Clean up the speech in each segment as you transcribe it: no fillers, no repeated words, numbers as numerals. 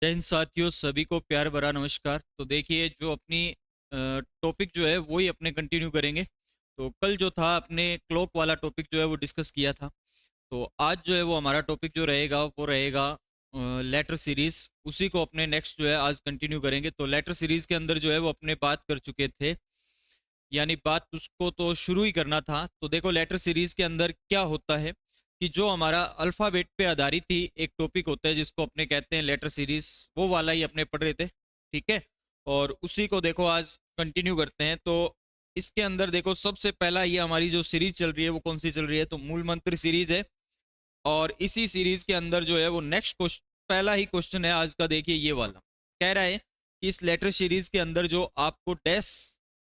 जय हिंद साथियों, सभी को प्यार भरा नमस्कार। तो देखिए, जो अपनी टॉपिक जो है वही अपने कंटिन्यू करेंगे। तो कल जो था अपने क्लॉक वाला टॉपिक जो है वो डिस्कस किया था। तो आज जो है वो हमारा टॉपिक जो रहेगा वो रहेगा लेटर सीरीज। उसी को अपने नेक्स्ट जो है आज कंटिन्यू करेंगे। तो लेटर सीरीज के अंदर जो है वो अपने बात कर चुके थे, यानी बात उसको तो शुरू ही करना था। तो देखो, लेटर सीरीज के अंदर क्या होता है कि जो हमारा अल्फाबेट पे आधारित ही एक टॉपिक होता है जिसको अपने कहते हैं लेटर सीरीज, वो वाला ही अपने पढ़ रहे थे। ठीक है, और उसी को देखो आज कंटिन्यू करते हैं। तो इसके अंदर देखो, सबसे पहला ये हमारी जो सीरीज चल रही है वो कौन सी चल रही है, तो मूल मंत्र सीरीज है। और इसी सीरीज के अंदर जो है वो नेक्स्ट क्वेश्चन, पहला ही क्वेश्चन है आज का। देखिए, ये वाला कह रहा है कि इस लेटर सीरीज के अंदर जो आपको डैश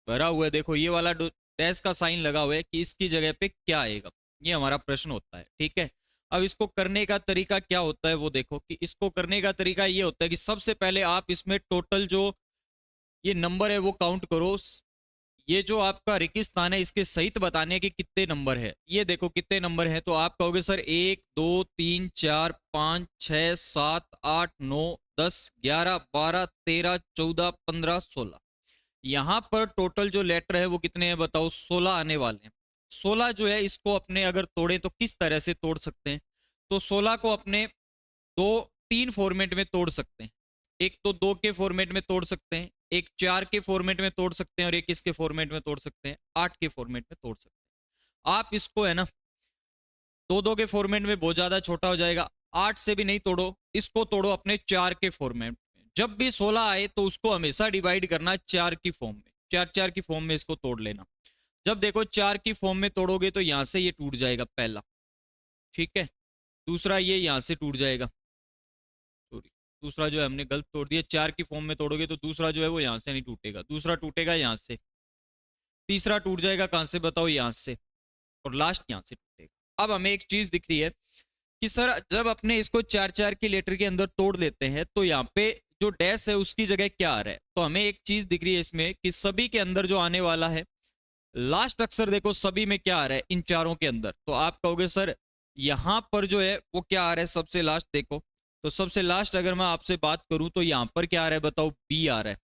भरा हुआ है, देखो ये वाला डैश का साइन लगा हुआ है, कि इसकी जगह पे क्या आएगा, ये हमारा प्रश्न होता है। ठीक है, अब इसको करने का तरीका क्या होता है वो देखो, कि इसको करने का तरीका ये होता है कि सबसे पहले आप इसमें टोटल जो ये नंबर है वो काउंट करो। ये जो आपका रेगिस्तान है इसके सहित बताने कि कितने नंबर है। ये देखो कितने नंबर है, तो आप कहोगे सर 1 2 3 4 5 6 7 8 9 10 11 12 13 14 15 16। यहाँ पर टोटल जो लेटर है वो कितने हैं बताओ, 16 आने वाले हैं। 16 जो है इसको अपने अगर तोड़े तो किस तरह से तोड़ सकते हैं, तो 16 को अपने दो तीन फॉर्मेट में तोड़ सकते हैं। एक तो 2 के फॉर्मेट में तोड़ सकते हैं, एक 4 के फॉर्मेट में तोड़ सकते हैं, और एक इसके फॉर्मेट में तोड़ सकते हैं, 8 के फॉर्मेट में तोड़ सकते हैं। आप इसको है ना, 2 2 के फॉर्मेट में बहुत ज्यादा छोटा हो जाएगा। 8 से भी नहीं तोड़ो, इसको तोड़ो अपने 4 के फॉर्मेट में। जब भी 16 आए तो उसको हमेशा डिवाइड करना 4 की फॉर्म में, 4 4 की फॉर्म में इसको तोड़ लेना। जब देखो 4 की फॉर्म में तोड़ोगे तो यहां से ये टूट जाएगा पहला। ठीक है, दूसरा ये यहां से टूट जाएगा। सॉरी, दूसरा जो है हमने गलत तोड़ दिया। 4 की फॉर्म में तोड़ोगे तो दूसरा जो है वो यहां से नहीं टूटेगा, दूसरा टूटेगा यहां से। तीसरा टूट जाएगा कहां से बताओ, यहां से। और लास्ट यहां से टूटेगा। अब हमें एक चीज दिख रही है कि सर जब अपने इसको 4 4 की लेटर के अंदर तोड़ लेते हैं तो यहाँ पे जो डैश है उसकी जगह क्या आ रहा है, तो हमें एक चीज दिख रही है इसमें कि सभी के अंदर जो आने वाला है लास्ट अक्षर, देखो सभी में क्या आ रहा है इन चारों के अंदर। तो आप कहोगे सर यहां पर जो है वो क्या आ रहा है सबसे लास्ट, देखो। तो सबसे लास्ट अगर मैं आपसे बात करूं तो यहां पर क्या आ रहा है बताओ, बी आ रहा है।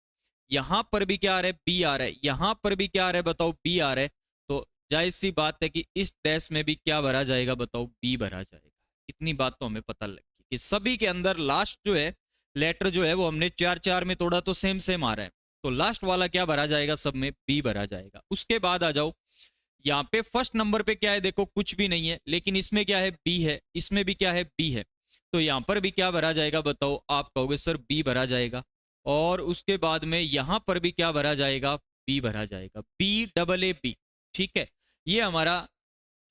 यहां पर भी क्या आ रहा है, बी आ रहा है। यहां पर भी क्या आ रहा है बताओ, बी आ रहा है। तो जाहिर सी बात है कि इस डैश में भी क्या भरा जाएगा बताओ, बी भरा जाएगा। इतनी बात तो हमें पता लगी कि सभी के अंदर लास्ट जो है लेटर जो है वो हमने 4 4 में तोड़ा तो सेम सेम आ रहा है। तो लास्ट वाला क्या भरा जाएगा, सब में बी भरा जाएगा। उसके बाद आ जाओ, यहाँ पे फर्स्ट नंबर पे क्या है, देखो कुछ भी नहीं है, लेकिन इसमें क्या है, बी है। इसमें भी क्या है, बी है। तो यहाँ पर भी क्या भरा जाएगा बताओ, आप कहोगे सर बी भरा जाएगा। और उसके बाद में यहाँ पर भी क्या भरा जाएगा, बी भरा जाएगा, बी डबल ए बी। ठीक है, ये हमारा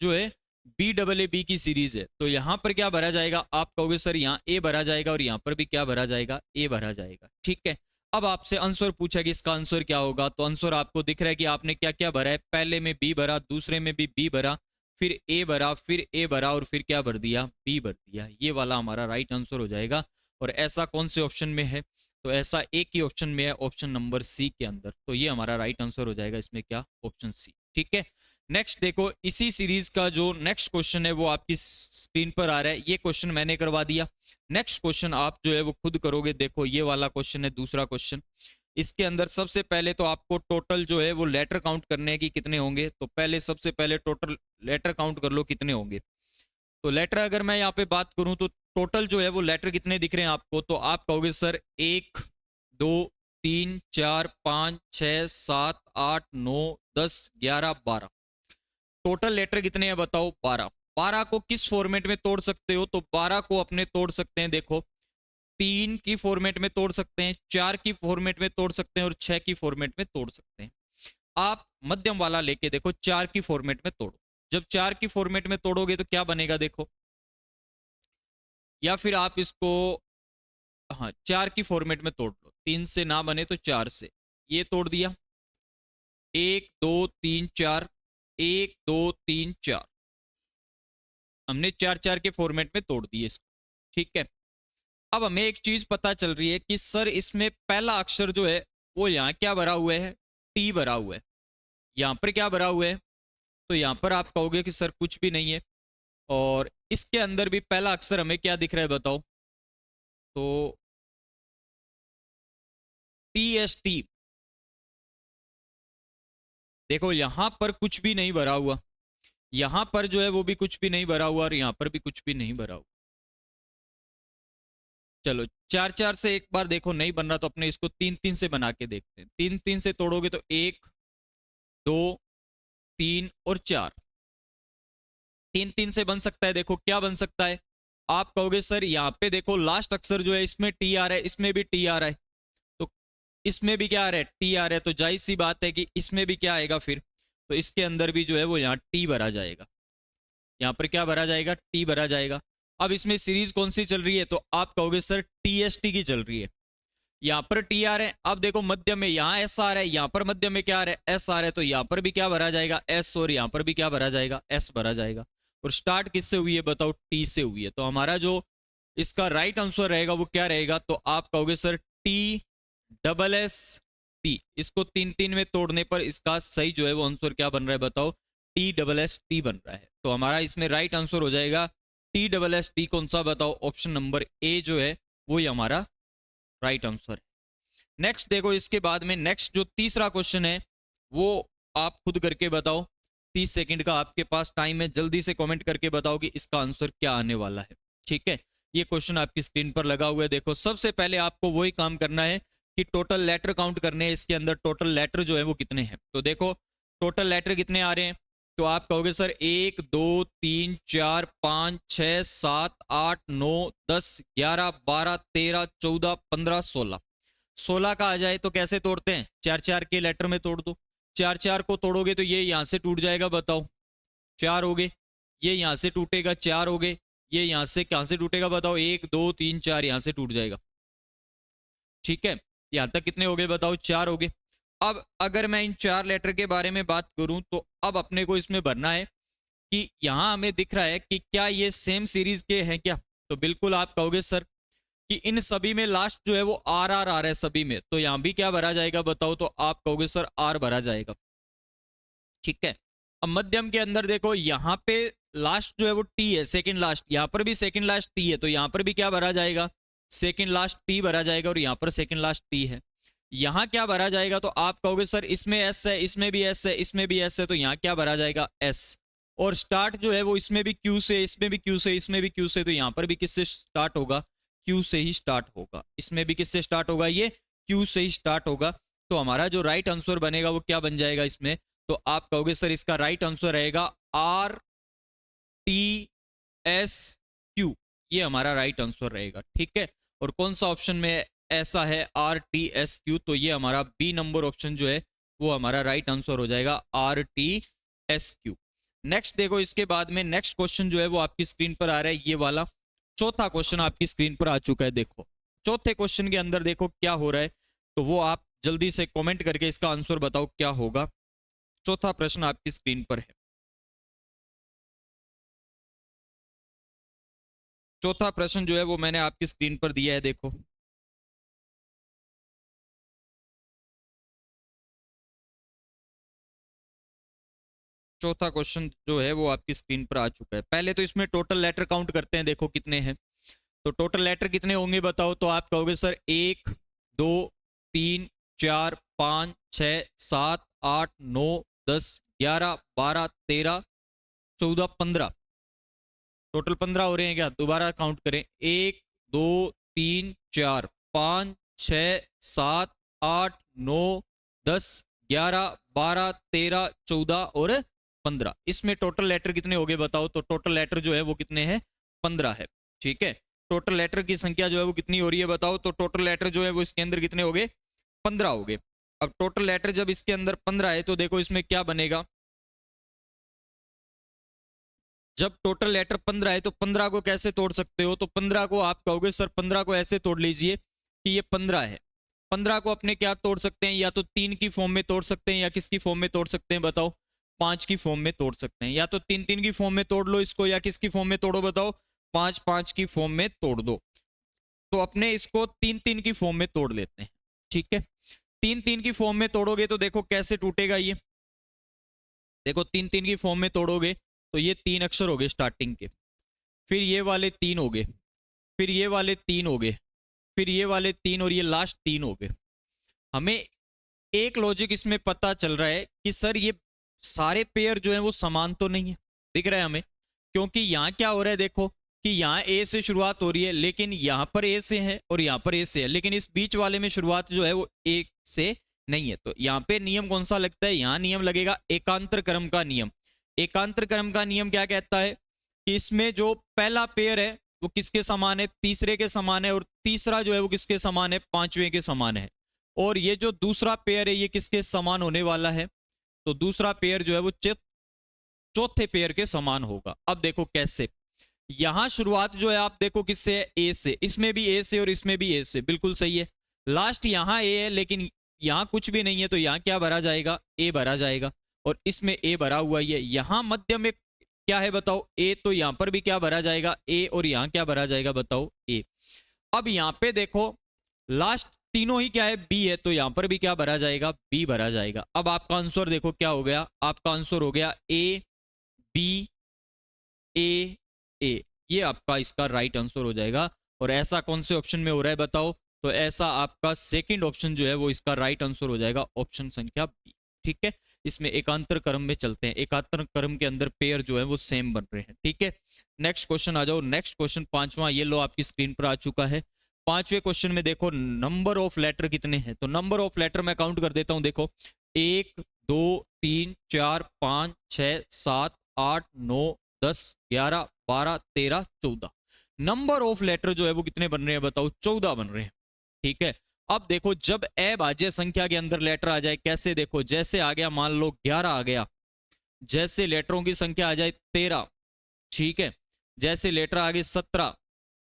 जो है बी डबल ए बी की सीरीज है। तो यहां पर क्या भरा जाएगा, आप कहोगे सर यहाँ ए भरा जाएगा, और यहां पर भी क्या भरा जाएगा, ए भरा जाएगा। ठीक है, अब आपसे आंसर पूछा कि इसका आंसर क्या होगा, तो आंसर आपको दिख रहा है कि आपने क्या क्या भरा है। पहले में बी भरा, दूसरे में भी बी भरा, फिर ए भरा, फिर ए भरा, और फिर क्या भर दिया, बी भर दिया। ये वाला हमारा राइट आंसर हो जाएगा। और ऐसा कौन से ऑप्शन में है, तो ऐसा एक ही ऑप्शन में है, ऑप्शन नंबर सी के अंदर। तो ये हमारा राइट आंसर हो जाएगा इसमें, क्या, ऑप्शन सी। ठीक है, नेक्स्ट देखो, इसी सीरीज का जो नेक्स्ट क्वेश्चन है वो आपकी स्क्रीन पर आ रहा है। ये क्वेश्चन मैंने करवा दिया। नेक्स्ट क्वेश्चन आप जो है वो खुद करोगे। देखो ये वाला क्वेश्चन है, दूसरा क्वेश्चन। इसके अंदर सबसे पहले तो आपको टोटल जो है वो लेटर काउंट करने हैं कि कितने होंगे। तो पहले सबसे पहले टोटल लेटर काउंट कर लो कितने होंगे। तो लेटर अगर मैं यहाँ पे बात करूं तो टोटल जो है वो लेटर कितने दिख रहे हैं आपको, तो आप कहोगे सर 1 2 3 4 5 6 7 8 9 10 11 12। टोटल लेटर कितने हैं बताओ, 12। 12 को किस फॉर्मेट में तोड़ सकते हो, तो 12 को अपने तोड़ सकते हैं, देखो 3 की फॉर्मेट में तोड़ सकते हैं, 4 की फॉर्मेट में तोड़ सकते हैं, और 6 की फॉर्मेट में तोड़ सकते हैं। आप मध्यम वाला लेके देखो, 4 की फॉर्मेट में तोड़ो। जब 4 की फॉर्मेट में तोड़ोगे तो क्या बनेगा देखो, या फिर आप इसको, हाँ 4 की फॉर्मेट में तोड़ लो, 3 से ना बने तो 4 से। ये तोड़ दिया, 1 2 3 4, 1 2 3 4। हमने 4 4 के फॉर्मेट में तोड़ दिए इसको। ठीक है, अब हमें एक चीज पता चल रही है कि सर इसमें पहला अक्षर जो है वो यहाँ क्या भरा हुआ है, टी भरा हुआ है। यहाँ पर क्या भरा हुआ है, तो यहाँ पर आप कहोगे कि सर कुछ भी नहीं है। और इसके अंदर भी पहला अक्षर हमें क्या दिख रहा है बताओ, तो TST, देखो यहां पर कुछ भी नहीं भरा हुआ, यहां पर जो है वो भी कुछ भी नहीं भरा हुआ, और यहां पर भी कुछ भी नहीं भरा हुआ। चलो 4 4 से एक बार देखो नहीं बन रहा तो अपने इसको 3 3 से बना के देखते हैं। 3 3 से तोड़ोगे तो 1 2 3 और 4, 3 3 से बन सकता है। देखो क्या बन सकता है, आप कहोगे सर यहाँ पे देखो लास्ट अक्षर जो है इसमें टी आ रहा है, इसमें भी टी आ रहा है, तो इसमें भी क्या आ रहा है, टी आ रहा है, तो जाहिर सी बात है कि इसमें भी क्या आएगा फिर, तो इसके अंदर भी जो है वो यहाँ टी भरा जाएगा, यहाँ पर क्या भरा जाएगा, टी भरा जाएगा। अब इसमें सीरीज कौन सी चल रही है, तो आप कहोगे सर TST की चल रही है, यहाँ पर टी आ रहा है। अब देखो मध्य में यहाँ एस आ रहा है, यहाँ पर मध्य में क्या आ रहा है, एस आ रहा है, तो यहाँ पर भी क्या भरा जाएगा, एस, और यहाँ पर भी क्या भरा जाएगा, एस भरा जाएगा। और स्टार्ट किससे हुई है बताओ, टी से हुई है। तो हमारा जो इसका राइट आंसर रहेगा वो क्या रहेगा, तो आप कहोगे सर TSST। इसको 3 3 में तोड़ने पर इसका सही जो है वो आंसर क्या बन रहा है बताओ, TSST बन रहा है। तो हमारा इसमें राइट आंसर हो जाएगा TSST। कौन सा बताओ, ऑप्शन नंबर ए जो है वो ही हमारा राइट आंसर है। नेक्स्ट देखो, इसके बाद में नेक्स्ट जो तीसरा क्वेश्चन है वो आप खुद करके बताओ, 30 सेकंड का आपके पास टाइम है, जल्दी से कमेंट करके बताओ कि इसका आंसर क्या आने वाला है। ठीक है, ये क्वेश्चन आपकी स्क्रीन पर लगा हुआ है। देखो सबसे पहले आपको वही काम करना है कि टोटल लेटर काउंट करने हैं, इसके अंदर टोटल लेटर जो है वो कितने हैं। तो देखो टोटल लेटर कितने आ रहे हैं, तो आप कहोगे सर 1 2 3 4 5 6 7 8 9 10 11 12 13 14 15 16, 16 का आ जाए तो कैसे तोड़ते हैं, 4 4 के लेटर में तोड़ दो। 4 4 को तोड़ोगे तो ये यहां से टूट जाएगा, बताओ 4 हो गए, ये यहां से टूटेगा 4 हो गए, ये यहां से कहां से टूटेगा बताओ, 1 2 3 4 यहां से टूट जाएगा। ठीक है, यहां तक कितने हो गए बताओ, 4 हो गए। अब अगर मैं इन 4 लेटर के बारे में बात करूं तो अब अपने को इसमें भरना है कि यहां हमें दिख रहा है कि क्या ये सेम सीरीज के हैं क्या। तो बिल्कुल आप कहोगे सर कि इन सभी में लास्ट जो है वो आर आर आ रहा है सभी में, तो यहां भी क्या भरा जाएगा बताओ, तो आप कहोगे सर आर भरा जाएगा। ठीक है, अब मध्यम के अंदर देखो यहाँ पे लास्ट जो है वो टी है, सेकंड लास्ट, यहाँ पर भी सेकंड लास्ट टी है, तो यहाँ पर भी क्या भरा जाएगा, सेकंड लास्ट टी भरा जाएगा, और यहाँ पर सेकंड लास्ट टी है। यहाँ क्या भरा जाएगा, तो आप कहोगे सर इसमें एस है, इसमें भी एस है, इसमें भी एस है, तो यहाँ क्या भरा जाएगा, एस। और स्टार्ट जो है वो इसमें भी क्यू से, इसमें भी क्यू से, इसमें भी क्यू से, तो यहाँ पर भी किससे स्टार्ट होगा, क्यू से ही स्टार्ट होगा। इसमें भी किससे स्टार्ट होगा, ये क्यू से ही स्टार्ट होगा। तो हमारा जो राइट आंसर बनेगा वो क्या बन जाएगा इसमें, तो आप कहोगे सर इसका राइट आंसर रहेगा RTSQ, ये हमारा राइट आंसर रहेगा। ठीक है, और कौन सा ऑप्शन में ऐसा है RTSQ, तो ये हमारा बी नंबर ऑप्शन जो है वो हमारा राइट आंसर हो जाएगा RTSQ। नेक्स्ट देखो, इसके बाद में नेक्स्ट क्वेश्चन जो है वो आपकी स्क्रीन पर आ रहा है, ये वाला चौथा क्वेश्चन आपकी स्क्रीन पर आ चुका है। देखो चौथे क्वेश्चन के अंदर देखो क्या हो रहा है, तो वो आप जल्दी से कमेंट करके इसका आंसर बताओ क्या होगा। चौथा प्रश्न आपकी स्क्रीन पर है, चौथा प्रश्न जो है वो मैंने आपकी स्क्रीन पर दिया है। देखो चौथा क्वेश्चन जो है वो आपकी स्क्रीन पर आ चुका है। पहले तो इसमें टोटल लेटर काउंट करते हैं, देखो कितने हैं। तो टोटल लेटर कितने होंगे बताओ, तो आप कहोगे सर 1 2 3 4 5 6 7 8 9 10 11 12 13 14 15, टोटल 15 हो रहे हैं क्या, दोबारा काउंट करें, 1 2 3 4 5 6 7 8 9 10 11 12 13 14 और 15। इसमें टोटल लेटर कितने हो गए बताओ, तो टोटल लेटर जो है वो कितने हैं, 15 है। ठीक है, टोटल लेटर की संख्या जो है वो कितनी हो रही है बताओ, तो टोटल लेटर जो है वो इसके अंदर कितने हो गए, 15 हो गए। अब टोटल लेटर जब इसके अंदर 15 है तो देखो इसमें क्या बनेगा, जब टोटल लेटर 15 है तो 15 को कैसे तोड़ सकते हो, तो 15 को आप कहोगे सर 15 को ऐसे तोड़ लीजिए कि ये 15 है। 15 को अपने क्या तोड़ सकते हैं, या तो 3 की फॉर्म में तोड़ सकते हैं, या किसकी फॉर्म में तोड़ सकते हैं बताओ, 5 की फॉर्म में तोड़ सकते हैं। या तो 3 3 की फॉर्म में तोड़ लो इसको, या किसकी फॉर्म में तोड़ो बताओ, 5 5 की फॉर्म में तोड़ दो। तो अपने इसको 3 3 की फॉर्म में तोड़ लेते हैं। ठीक है, 3 3 की फॉर्म में तोड़ोगे तो देखो कैसे टूटेगा ये, देखो 3 3 की फॉर्म में तोड़ोगे तो ये 3 अक्षर हो गए स्टार्टिंग के, फिर ये वाले 3 हो गए, फिर ये वाले 3 हो गए, फिर ये वाले 3 और ये लास्ट 3 हो गए। हमें एक लॉजिक इसमें पता चल रहा है कि सर ये सारे पेयर जो है वो समान तो नहीं है, दिख रहा है हमें, क्योंकि यहाँ क्या हो रहा है देखो कि यहाँ ए से शुरुआत हो रही है, लेकिन यहाँ पर ए से है और यहाँ पर ए से है, लेकिन इस बीच वाले में शुरुआत जो है वो ए से नहीं है। तो यहाँ पे नियम कौन सा लगता है, यहाँ नियम लगेगा एकांतर क्रम का नियम। एकांतर क्रम का नियम क्या कहता है कि इसमें जो पहला पेयर है वो किसके समान है, तीसरे के समान है, और तीसरा जो है वो किसके समान है, पांचवें के समान है। और ये जो दूसरा पेयर है ये किसके समान होने वाला है, तो दूसरा पेयर जो है वो चौथे पेयर के समान होगा। अब देखो कैसे, यहां शुरुआत जो है आप देखो किससे है, ए से, इसमें भी ए से और इसमें भी ए से, बिल्कुल सही है। लास्ट यहां ए है लेकिन यहां कुछ भी नहीं है, तो यहां क्या भरा जाएगा, ए भरा जाएगा, और इसमें ए भरा हुआ ही है। यहां मध्य में क्या है बताओ, ए, तो यहां पर भी क्या भरा जाएगा, ए, और यहां क्या भरा जाएगा बताओ, ए। अब यहां पे देखो लास्ट तीनों ही क्या है, बी है, तो यहां पर भी क्या भरा जाएगा, बी भरा जाएगा। अब आपका आंसर देखो क्या हो गया, आपका आंसर हो गया ए बी ए ए, ये आपका इसका राइट आंसर हो जाएगा। और ऐसा कौन से ऑप्शन में हो रहा है बताओ, तो ऐसा आपका सेकंड ऑप्शन जो है वो इसका राइट आंसर हो जाएगा, ऑप्शन संख्या बी। ठीक है, इसमें एकांतर क्रम में चलते हैं, एकांतर क्रम के अंदर पेयर जो है वो सेम बन रहे हैं। ठीक है, नेक्स्ट क्वेश्चन आ जाओ। नेक्स्ट क्वेश्चन पांचवा, ये लो आपकी स्क्रीन पर आ चुका है। पांचवें क्वेश्चन में देखो नंबर ऑफ लेटर कितने हैं, तो नंबर ऑफ लेटर मैं काउंट कर देता हूं, देखो 1 2 3 4 5 6 7 8 9 10 11 12 13 14 नंबर ऑफ लेटर जो है वो कितने बन रहे हैं बताओ, 14 बन रहे हैं। ठीक है, अब देखो जब अभाज्य संख्या के अंदर लेटर आ जाए, कैसे देखो, जैसे आ गया मान लो 11 आ गया, जैसे लेटरों की संख्या आ जाए 13, ठीक है, जैसे लेटर आ गए 17,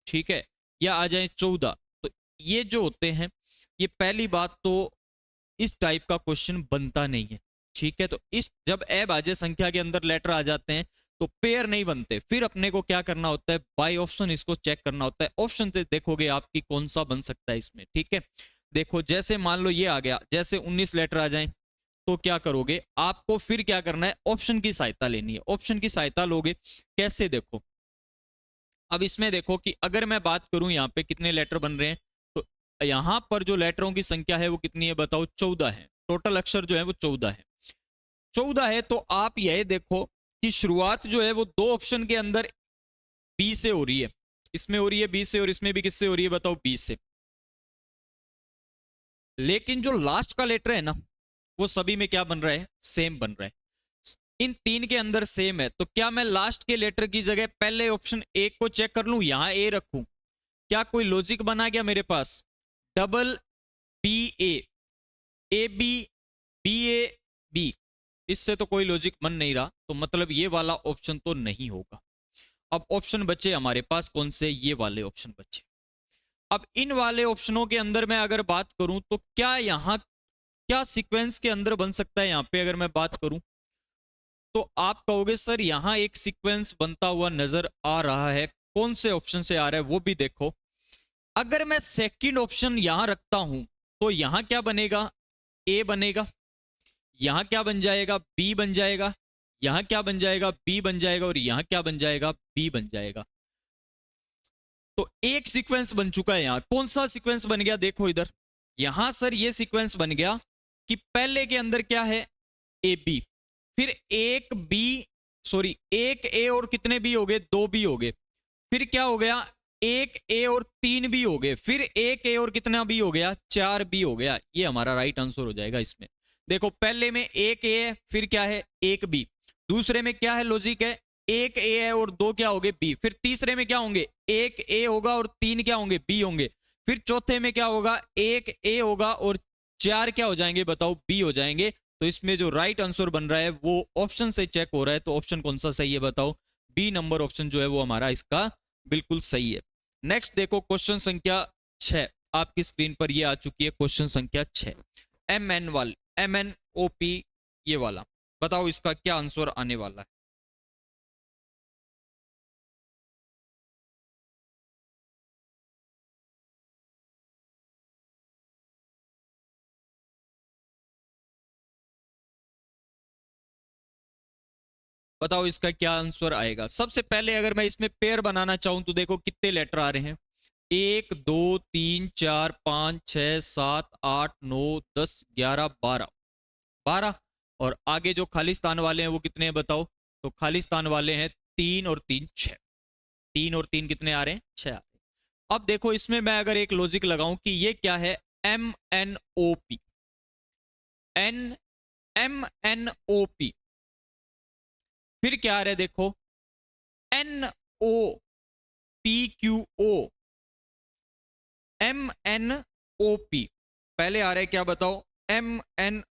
ठीक है, या आ जाए 14, तो ये जो होते हैं, ये पहली बात तो इस टाइप का क्वेश्चन बनता नहीं है। ठीक है, तो इस जब अभाज्य संख्या के अंदर लेटर आ जाते हैं तो पेयर नहीं बनते, फिर अपने को क्या करना होता है, बाय ऑप्शन इसको चेक करना होता है। ऑप्शन से देखोगे आपकी कौन सा बन सकता है इसमें। ठीक है, देखो जैसे मान लो ये आ गया, जैसे 19 लेटर आ जाए तो क्या करोगे, आपको फिर क्या करना है, ऑप्शन की सहायता लेनी है। ऑप्शन की सहायता लोगे कैसे, देखो अब इसमें देखो कि अगर मैं बात करूं यहाँ पे कितने लेटर बन रहे हैं, तो यहां पर जो लेटरों की संख्या है वो कितनी है बताओ, 14 है। टोटल अक्षर जो है वो 14 है। 14 है, तो आप यह देखो कि शुरुआत जो है वो दो ऑप्शन के अंदर बी से हो रही है, इसमें हो रही है बी से और इसमें भी किससे हो रही है बताओ, बी से। लेकिन जो लास्ट का लेटर है ना, वो सभी में क्या बन रहा है, सेम बन रहा है। इन तीन के अंदर सेम है, तो क्या मैं लास्ट के लेटर की जगह पहले ऑप्शन ए को चेक कर लूं, यहां ए रखूं, क्या कोई लॉजिक बना गया मेरे पास, double B A B B A B, इससे तो कोई लॉजिक बन नहीं रहा, तो मतलब ये वाला ऑप्शन तो नहीं होगा। अब ऑप्शन बचे हमारे पास कौन से, ये वाले ऑप्शन बचे। अब इन वाले ऑप्शनों के अंदर मैं अगर बात करूं तो क्या यहां क्या सीक्वेंस के अंदर बन सकता है, यहां पे अगर मैं बात करूं तो आप कहोगे सर यहां एक सीक्वेंस बनता हुआ नजर आ रहा है, कौन से ऑप्शन से आ रहा है वो भी देखो। अगर मैं सेकंड ऑप्शन यहां रखता हूं तो यहां क्या बनेगा, ए बनेगा, यहां क्या बन जाएगा, बी बन जाएगा, यहां क्या बन जाएगा, बी बन जाएगा, और यहां क्या बन जाएगा, बी बन जाएगा। तो एक सीक्वेंस बन चुका है यहां। कौन सा सीक्वेंस बन गया, देखो इधर, यहां सर ये सीक्वेंस बन गया कि पहले के अंदर क्या है, ए बी, फिर एक बी, सॉरी एक ए और कितने बी हो गए, दो बी हो गए, फिर क्या हो गया, एक ए और तीन बी हो गए, फिर एक ए और कितना बी हो गया, चार बी हो गया। ये हमारा राइट आंसर हो जाएगा इसमें। देखो पहले में एक ए है, फिर क्या है, एक बी, दूसरे में क्या है, लॉजिक है, एक ए है और दो क्या होंगे, बी, फिर तीसरे में क्या होंगे, एक ए होगा और तीन क्या होंगे, बी होंगे, फिर चौथे में क्या होगा, एक ए होगा और चार क्या हो जाएंगे बताओ, बी हो जाएंगे। तो इसमें जो राइट आंसर बन रहा है वो ऑप्शन से चेक हो रहा है, तो ऑप्शन कौन सा सही है बताओ, बी नंबर ऑप्शन जो है वो हमारा इसका बिल्कुल सही है। नेक्स्ट देखो क्वेश्चन संख्या 6 आपकी स्क्रीन पर ये आ चुकी है, क्वेश्चन संख्या 6, MNOP ये वाला, बताओ इसका क्या आंसर आने वाला है। बताओ इसका क्या आंसर आएगा। सबसे पहले अगर मैं इसमें पेयर बनाना चाहूं तो देखो कितने लेटर आ रहे हैं, 1 2 3 4 5 6 7 8 9 10 11 12 12। और आगे जो खाली स्थान वाले हैं वो कितने हैं बताओ? तो खाली स्थान वाले हैं 3 और 3 6। 3 और 3 कितने आ रहे हैं? 6 आ रहे हैं। अब देखो इसमें मैं अगर एक लॉजिक लगाऊं कि ये क्या है, M N O P, N M N O P, फिर क्या आ रहा है देखो, N O P Q O, M N O P. पहले आ रहा है क्या बताओ? एम एन,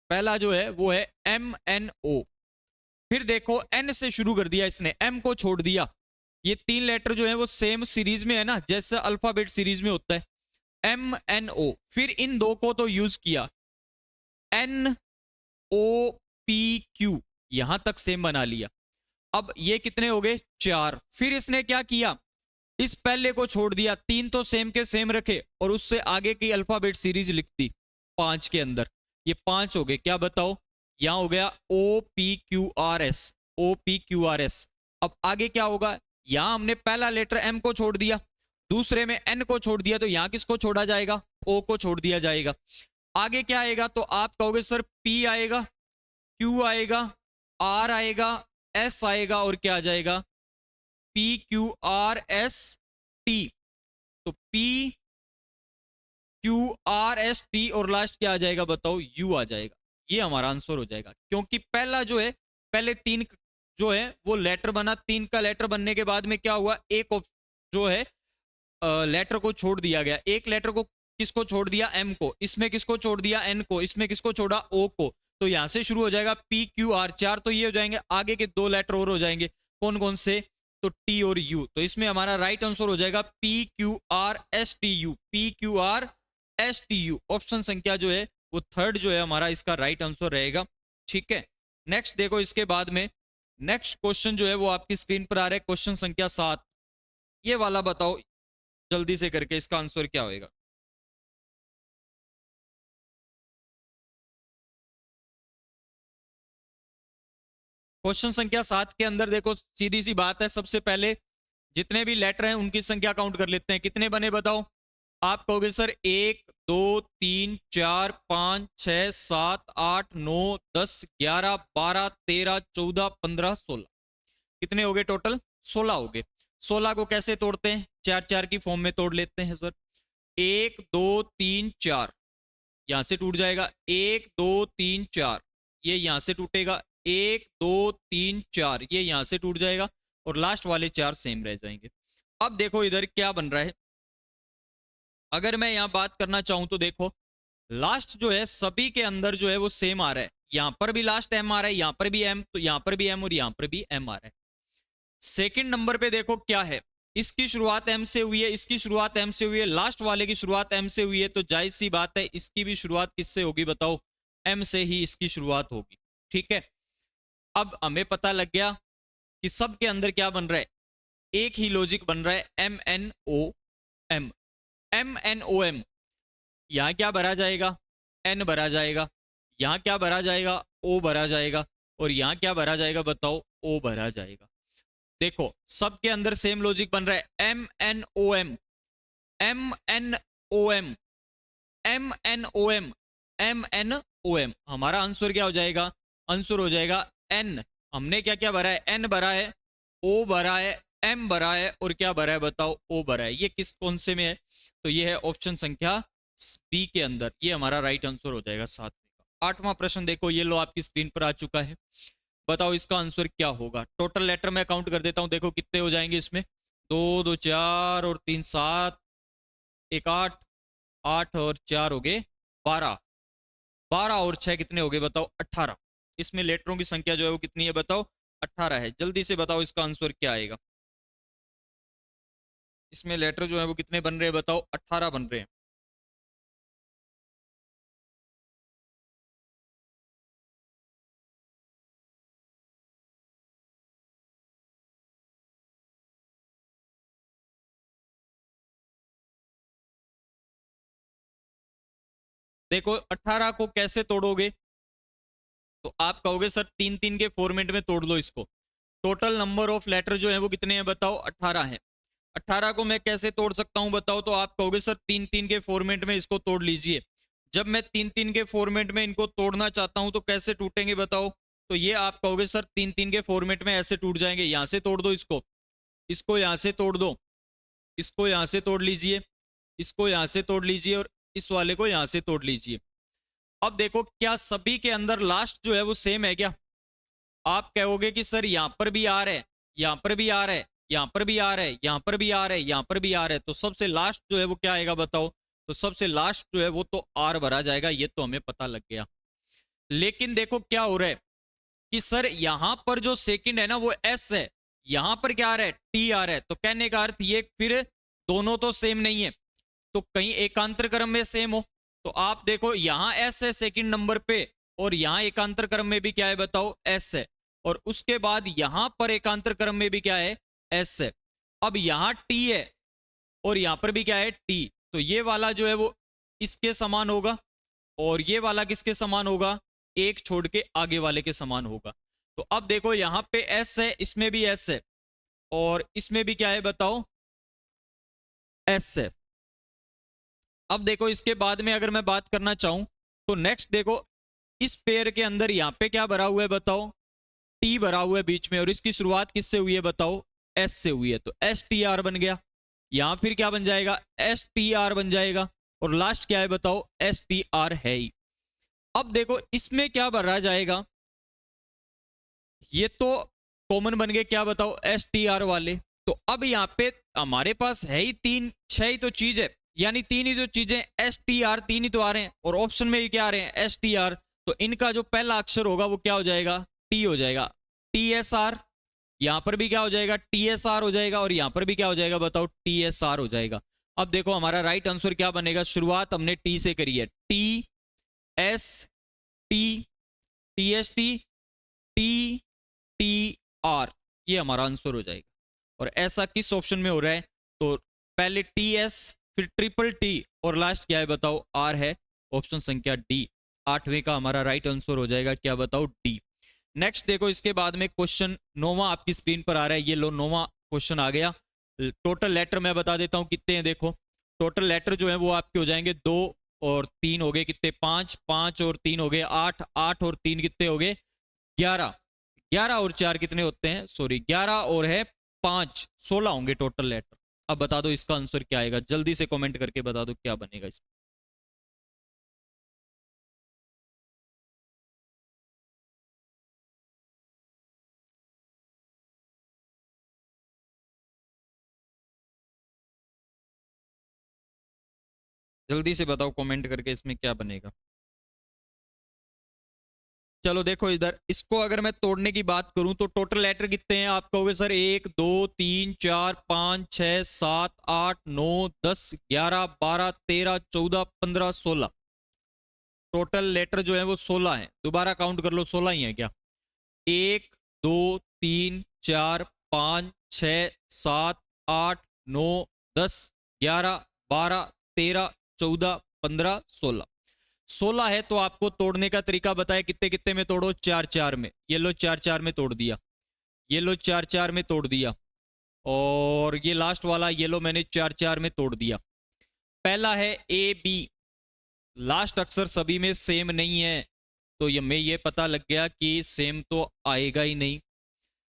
पहला जो है वो है एम एन ओ। फिर देखो एन से शुरू कर दिया इसने, एम को छोड़ दिया। ये तीन लेटर जो है वो सेम सीरीज में है ना, जैसे अल्फाबेट सीरीज में होता है, एम एन ओ। फिर इन दो को तो यूज किया, एन ओ पी क्यू, यहां तक सेम बना लिया। अब ये कितने हो गए? 4। फिर इसने क्या किया, इस पहले को छोड़ दिया, तीन तो सेम के सेम रखे और उससे आगे की अल्फाबेट सीरीज लिख दी 5 के अंदर। ये 5 हो गए, क्या बताओ? यहां हो गया O P Q R S, O P Q R S. अब आगे क्या होगा? यहां हमने पहला लेटर एम को छोड़ दिया, दूसरे में एन को छोड़ दिया, तो यहां किसको छोड़ा जाएगा? ओ को छोड़ दिया जाएगा। आगे क्या आएगा? तो आप कहोगे सर पी आएगा, क्यू आएगा, आर आएगा, एस आएगा और क्या आ जाएगा? P Q R S T. तो P Q R S T और लास्ट क्या आ जाएगा बताओ? यू आ जाएगा। ये हमारा आंसर हो जाएगा, क्योंकि पहला जो है, पहले तीन जो है वो लेटर बना, तीन का लेटर बनने के बाद में क्या हुआ, एक जो है लेटर को छोड़ दिया गया। एक लेटर को किसको छोड़ दिया? एम को। इसमें किसको छोड़ दिया? एन को। इसमें किसको छोड़ा? ओ को। तो यहां से शुरू हो जाएगा पी क्यू आर, 4 तो ये हो जाएंगे, आगे के 2 लेटर और हो जाएंगे, कौन कौन से? तो टी और यू। तो इसमें हमारा राइट आंसर हो जाएगा P Q R S T U, P Q R S T U. Option संख्या जो है वो थर्ड जो है हमारा इसका राइट आंसर रहेगा। ठीक है, नेक्स्ट देखो इसके बाद में नेक्स्ट क्वेश्चन जो है वो आपकी स्क्रीन पर आ रहा है, क्वेश्चन संख्या 7। ये वाला बताओ जल्दी से करके, इसका आंसर क्या होएगा? क्वेश्चन संख्या 7 के अंदर देखो सीधी सी बात है, सबसे पहले जितने भी लेटर हैं उनकी संख्या काउंट कर लेते हैं। कितने बने बताओ? आप कहोगे सर 1 2 3 4 5 6 7 8 9 10 11 12 13 14 15 16। कितने हो गए टोटल? 16 हो गए। 16 को कैसे तोड़ते हैं? 4 4 की फॉर्म में तोड़ लेते हैं सर। 1 2 3 4, यहां से टूट जाएगा। 1 2 3 4, ये यहां से टूटेगा। 1 2 3 4, ये यहां से टूट जाएगा और लास्ट वाले 4 सेम रह जाएंगे। अब देखो इधर क्या बन रहा है, अगर मैं यहां बात करना चाहूं तो देखो लास्ट जो है सभी के अंदर जो है वो सेम आ रहा है। यहां पर भी लास्ट एम आ रहा है, यहां पर भी एम, तो यहां पर भी एम और यहां पर भी एम आ रहा है। सेकंड नंबर पे देखो क्या है, इसकी शुरुआत एम से हुई है, इसकी शुरुआत एम से हुई है, लास्ट वाले की शुरुआत एम से हुई है, तो जायज सी बात है इसकी भी शुरुआत किससे होगी बताओ? एम से ही इसकी शुरुआत होगी। ठीक है, अब हमें पता लग गया कि सब के अंदर क्या बन रहा है, एक ही लॉजिक बन रहा है, M N O M, M N O M. यहां क्या भरा जाएगा? एन भरा जाएगा। यहां क्या भरा जाएगा? ओ भरा जाएगा। और यहां क्या भरा जाएगा बताओ? ओ भरा जाएगा। देखो सबके अंदर सेम लॉजिक बन रहा है, M N O M, M N O M, M N O M, M N O M. हमारा आंसर क्या हो जाएगा? आंसर हो जाएगा एन। हमने क्या क्या भरा है? एन भरा है, ओ भरा है, एम भरा है और क्या भरा है बताओ? ओ भरा है। ये किस कौन से में है? तो ये है ऑप्शन संख्या बी के अंदर, ये हमारा राइट आंसर हो जाएगा 7 का। 8वां प्रश्न देखो, ये लो आपकी स्क्रीन पर आ चुका है। बताओ इसका आंसर क्या होगा? टोटल लेटर मैं काउंट कर देता हूं, देखो कितने हो जाएंगे इसमें। 2 2 4 और 3 7, 1 8, 8 और 4 हो गए 12, 12 और 6 कितने हो गए बताओ? 18। इसमें लेटरों की संख्या जो है वो कितनी है बताओ? 18 है। जल्दी से बताओ इसका आंसर क्या आएगा? इसमें लेटर जो है वो कितने बन रहे हैं बताओ? 18 बन रहे हैं। देखो 18 को कैसे तोड़ोगे? तो आप कहोगे सर 3 3 के फॉर्मेट में तोड़ लो इसको। टोटल नंबर ऑफ लेटर जो है वो कितने हैं बताओ, 18 है। 18 को मैं कैसे तोड़ सकता हूं बताओ, तो आप कहोगे सर 3-3 के फॉर्मेट में इसको तोड़ लीजिए। जब मैं 3-3 के फॉर्मेट में इनको तोड़ना चाहता हूं तो कैसे टूटेंगे बताओ, तो ये आप कहोगे सर 3-3 के फॉर्मेट में ऐसे टूट जाएंगे। यहां से तोड़ दो इसको, इसको यहां से तोड़ दो, इसको यहां से तोड़ लीजिए, इसको यहां से तोड़ लीजिए और इस वाले को यहां से तोड़ लीजिए। अब देखो क्या सभी के अंदर लास्ट जो है वो सेम है क्या? आप कहोगे कि सर यहां पर भी आर है, यहां पर भी आर है, यहां पर भी आर है, यहां पर भी आर है, यहां पर भी आर है, तो सबसे लास्ट जो है वो क्या आएगा बताओ, तो सबसे लास्ट जो है वो तो आर भरा जाएगा। ये तो हमें पता लग गया। लेकिन देखो क्या हो रहा है कि सर यहां पर जो सेकंड है ना वो एस है, यहां पर क्या आ रहा है, टी आ रहा है। तो कहने का अर्थ ये फिर दोनों तो सेम नहीं है, तो कहीं एकांतर क्रम में सेम हो। तो आप देखो यहां एस है सेकंड नंबर पे, और यहां एकांतर क्रम में भी क्या है बताओ, एस है, और उसके बाद यहां पर एकांतर क्रम में भी क्या है, एस है। अब यहां टी है और यहां पर भी क्या है, टी। तो ये वाला जो है वो इसके समान होगा, और ये वाला किसके समान होगा, एक छोड़ के आगे वाले के समान होगा। तो अब देखो यहां पे एस है, इसमें भी एस है, और इसमें भी क्या है बताओ, एस है। अब देखो इसके बाद में अगर मैं बात करना चाहूं तो नेक्स्ट देखो इस पेयर के अंदर यहां पे क्या भरा हुआ है बताओ, टी भरा हुआ है बीच में, और इसकी शुरुआत किससे हुई है बताओ, एस से हुई है। तो एस टी आर बन गया। यहां फिर क्या बन जाएगा, एस टी आर बन जाएगा, और लास्ट क्या है बताओ, एस टी आर है ही। अब देखो इसमें क्या भरा जाएगा, ये तो कॉमन बन गए क्या बताओ, एस टी आर वाले। तो अब यहां पे हमारे पास है ही तीन, छह ही तो चीज है, यानी तीन ही जो चीजें, एस टी आर तीन ही तो आ रहे हैं, और ऑप्शन में भी क्या आ रहे हैं, एस टी आर। तो इनका जो पहला अक्षर होगा वो क्या हो जाएगा, टी हो जाएगा, टी एस आर। यहां पर भी क्या हो जाएगा, टी एस आर हो जाएगा, और यहां पर भी क्या हो जाएगा बताओ, टी एस आर हो जाएगा। अब देखो हमारा राइट आंसर क्या बनेगा, शुरुआत हमने टी से करी है, T S T, T S T, T T R, ये हमारा आंसर हो जाएगा। और ऐसा किस ऑप्शन में हो रहा है, तो पहले टी एस, फिर ट्रिपल टी, और लास्ट क्या है बताओ, आर है। ऑप्शन संख्या डी, 8वें का हमारा राइट आंसर हो जाएगा, क्या बताओ, डी। नेक्स्ट देखो इसके बाद में क्वेश्चन 9वां आपकी स्क्रीन पर आ रहा है, ये लो 9वां क्वेश्चन आ गया। टोटल लेटर मैं बता देता हूं कितने हैं। देखो टोटल लेटर जो है वो आपके हो जाएंगे 2 और 3 हो गए कितने, 5, 5 और 3 हो गए 8, 8 और 3 कितने हो गए, 11, 11 और 4 कितने होते हैं, सॉरी 11 और है 5, 16 होंगे टोटल लेटर। अब बता दो इसका आंसर क्या आएगा, जल्दी से कमेंट करके बता दो क्या बनेगा इसमें। जल्दी से बताओ कमेंट करके इसमें क्या बनेगा। चलो देखो इधर, इसको अगर मैं तोड़ने की बात करूं तो टोटल लेटर कितने हैं, आप कहोगे सर 1 2 3 4 5 6 7 8 9 10 11 12 13 14 15 16। टोटल लेटर जो है वो 16 है। दोबारा काउंट कर लो, 16 ही है क्या, 1 2 3 4 5 6 7 8 9 10 11 12 13 14 15 16। 16 है तो आपको तोड़ने का तरीका बताया, कितने कितने में तोड़ो, 4 4 में। ये लो 4 4 में तोड़ दिया, ये लो 4 4 में तोड़ दिया, और ये लास्ट वाला ये लो मैंने 4 4 में तोड़ दिया। पहला है ए बी, लास्ट अक्षर सभी में सेम नहीं है, तो ये मैं ये पता लग गया कि सेम तो आएगा ही नहीं।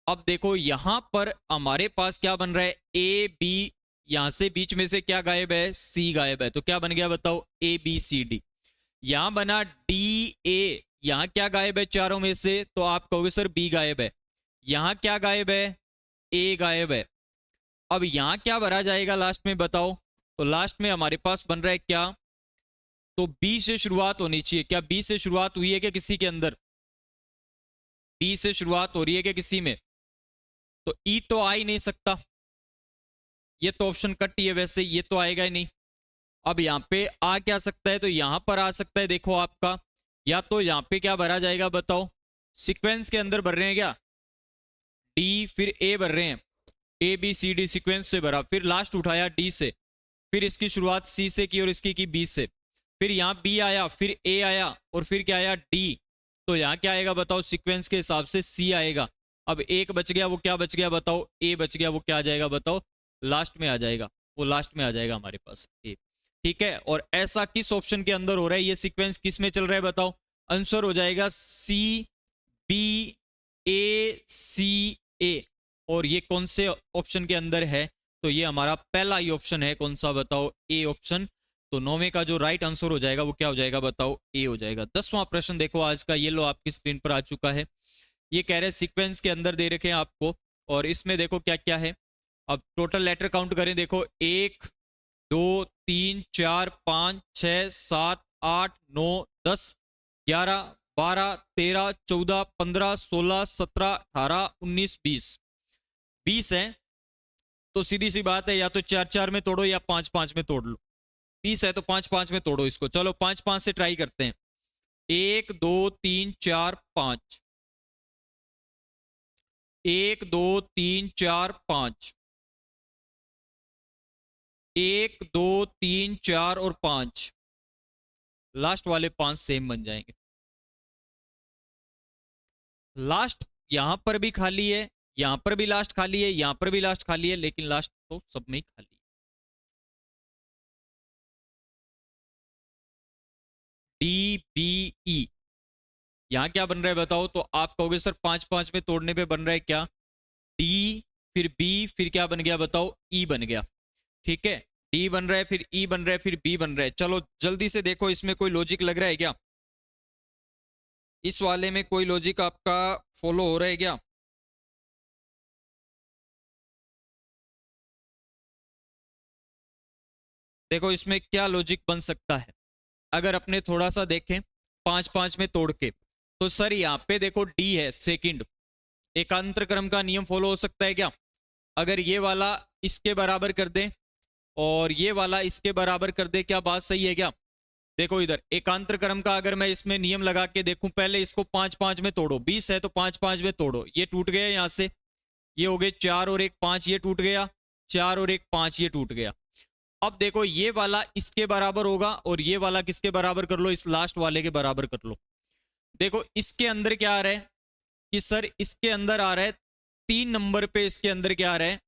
अब देखो यहां पर हमारे पास क्या बन रहा है, ए बी, यहां से बीच में से क्या गायब है, सी गायब है, तो क्या बन गया बताओ, ए बी सी डी। यहां बना डी ए, यहां क्या गायब है चारों में से, तो आप कहोगे सर बी गायब है। यहां क्या गायब है, ए गायब है। अब यहां क्या भरा जाएगा लास्ट में बताओ, तो लास्ट में हमारे पास बन रहा है क्या, तो बी से शुरुआत होनी चाहिए। क्या बी से शुरुआत हुई है क्या किसी के अंदर, बी से शुरुआत हो रही है क्या किसी में, तो ई तो आ ही नहीं सकता, ये तो ऑप्शन कट ही है, वैसे ये तो आएगा ही नहीं। अब यहां पे आ क्या सकता है, तो यहां पर आ सकता है, देखो आपका या तो यहां पे क्या भरा जाएगा बताओ, सीक्वेंस के अंदर भर रहे हैं क्या, डी फिर ए भर रहे हैं, A B C D sequence से भरा, फिर लास्ट उठाया डी से, फिर इसकी शुरुआत सी से की और इसकी की बी से, फिर यहां बी आया, फिर ए आया, और फिर क्या आया डी। तो यहां क्या आएगा बताओ, सीक्वेंस के हिसाब से सी आएगा, अब एक बच गया, वो क्या बच गया बताओ, ए बच गया, वो क्या आ जाएगा बताओ, लास्ट में आ जाएगा, वो लास्ट में आ जाएगा हमारे पास ए। ठीक है, और ऐसा किस ऑप्शन के अंदर हो रहा है, ये सीक्वेंस किस में चल रहा है बताओ, आंसर हो जाएगा सी बी ए सी ए। और ये कौन से ऑप्शन के अंदर है, तो ये हमारा पहला ही ऑप्शन है, कौन सा बताओ, ए ऑप्शन। तो 9वें का जो राइट आंसर हो जाएगा वो क्या हो जाएगा बताओ, ए हो जाएगा। 10वां प्रश्न देखो आज का, ये लो आपकी स्क्रीन पर आ चुका है। ये कह रहे हैं सीक्वेंस के अंदर दे रखे हैं आपको, और इसमें देखो क्या क्या है। अब टोटल लेटर काउंट करें, देखो 1 2 3 4 5 6 7 8 9 10 11 12 13 14 15 16 17 18 19 20 20 है। तो सीधी सी बात है, या तो 4 4 में तोड़ो या 5 5 में तोड़ लो। 20 है तो 5 5 में तोड़ो इसको। चलो 5 5 से ट्राई करते हैं। 1 2 3 4 5, 1 2 3 4 5, 1 2 3 4 और 5, लास्ट वाले 5 सेम बन जाएंगे। लास्ट यहां पर भी खाली है, यहां पर भी लास्ट खाली है, यहां पर भी लास्ट खाली है, लेकिन लास्ट तो सब में ही खाली है। डी बी ई, यहां क्या बन रहा है बताओ, तो आप कहोगे सर 5 5 में तोड़ने पे बन रहा है क्या, डी फिर बी फिर क्या बन गया बताओ, ई बन गया। ठीक है, डी बन रहा है, फिर ई बन रहा है, फिर बी बन रहा है। चलो जल्दी से देखो, इसमें कोई लॉजिक लग रहा है क्या, इस वाले में कोई लॉजिक आपका फॉलो हो रहा है क्या। देखो इसमें क्या लॉजिक बन सकता है, अगर अपने थोड़ा सा देखें 5 5 में तोड़ के, तो सर यहाँ पे देखो डी है सेकंड, एकांतर क्रम का नियम फॉलो हो सकता है क्या, अगर ये वाला इसके बराबर कर दे और ये वाला इसके बराबर कर दे, क्या बात सही है क्या। देखो इधर एकांतर क्रम का अगर मैं इसमें नियम लगा के देखूं, पहले इसको 5 5 में तोड़ो, 20 है तो 5 5 में तोड़ो, ये टूट गया यहां से, ये हो गए 4 और 1 5, ये टूट गया, 4 और 1 5, ये टूट गया। अब देखो ये वाला इसके बराबर होगा और ये वाला किसके बराबर कर लो, इस लास्ट वाले के बराबर कर लो। देखो इसके अंदर क्या आ रहा है कि सर इसके अंदर आ रहा है 3 नंबर पे, इसके अंदर क्या आ रहा है,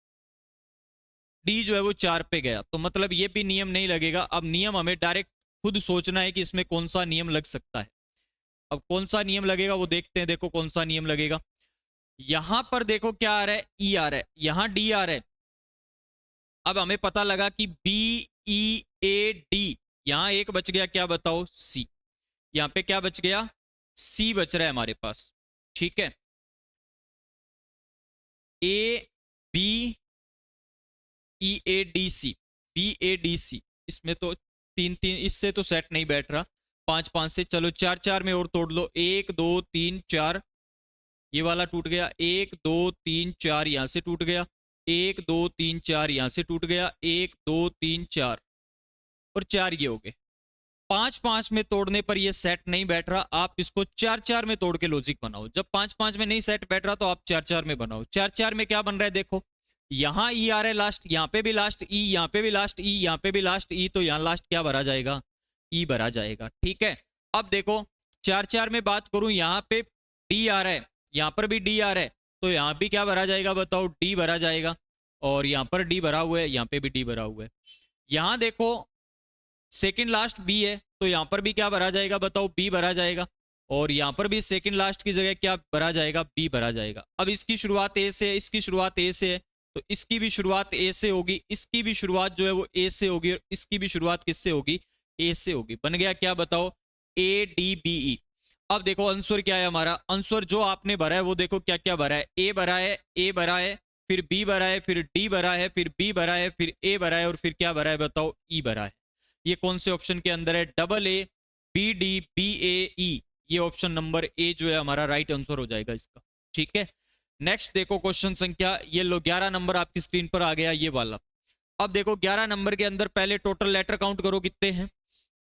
डी जो है वो 4 पे गया, तो मतलब ये भी नियम नहीं लगेगा। अब नियम हमें डायरेक्ट खुद सोचना है कि इसमें कौन सा नियम लग सकता है। अब कौन सा नियम लगेगा वो देखते हैं, देखो कौन सा नियम लगेगा। यहां पर देखो क्या आ रहा है, ई आ रहा है, यहां डी आ रहा है। अब हमें पता लगा कि बी ई ए डी, यहां एक बच गया, क्या बताओ, सी। यहां पे क्या बच गया, सी बच रहा है हमारे पास। ठीक है, A B E A D C, B A D C, इसमें तो 3 3, इससे तो सेट नहीं बैठ रहा। 5 5 से चलो 4 4 में और तोड़ लो, 1 2 3 4, ये वाला टूट गया, 1 2 3 4 यहां से टूट गया, 1 2 3 4 यहां से टूट गया, 1 2 3 4 और 4 ये हो गए। 5 5 में तोड़ने पर ये सेट नहीं बैठ रहा, आप इसको 4 4 में तोड़ के लॉजिक बनाओ। जब 5 5 में नहीं सेट बैठ रहा तो आप 4 4 में बनाओ। 4 4 में क्या बन रहा है देखो, यहां ई आ रहा है लास्ट, यहां पे भी लास्ट ई, यहां पे भी लास्ट ई, यहां पे भी लास्ट ई, तो यहां लास्ट क्या भरा जाएगा, ई भरा जाएगा। ठीक है, अब देखो 4 4 में बात करूं, यहां पे डी आ रहा है, यहां पर भी डी आ रहा है, तो यहां भी क्या भरा जाएगा बताओ, डी भरा जाएगा। और यहां पर डी भरा हुआ है, यहां पे भी डी भरा हुआ है। यहां देखो सेकंड लास्ट बी है, तो यहां पर भी क्या भरा जाएगा बताओ, बी भरा जाएगा। और यहां पर भी सेकंड लास्ट की जगह क्या भरा जाएगा, बी भरा जाएगा। अब इसकी शुरुआत ए से है, इसकी शुरुआत ए से है, तो इसकी भी शुरुआत ए से होगी, इसकी भी शुरुआत जो है वो ए से होगी, और इसकी भी शुरुआत किससे होगी, ए से होगी। बन गया क्या बताओ, ए डी बी ई। अब देखो आंसर क्या है हमारा, आंसर जो आपने भरा है वो देखो क्या क्या भरा है, ए भरा है, ए भरा है, फिर बी भरा है, फिर डी भरा है, फिर बी भरा है, फिर ए भरा है, और फिर क्या भरा है बताओ, ई भरा है। ये कौन से ऑप्शन के अंदर है, double A B D B A E, ये ऑप्शन नंबर ए जो है हमारा राइट आंसर हो जाएगा इसका। ठीक है, नेक्स्ट देखो क्वेश्चन संख्या, ये लो 11 नंबर आपकी स्क्रीन पर आ गया ये वाला। अब देखो 11 नंबर के अंदर पहले टोटल लेटर काउंट करो कितने हैं,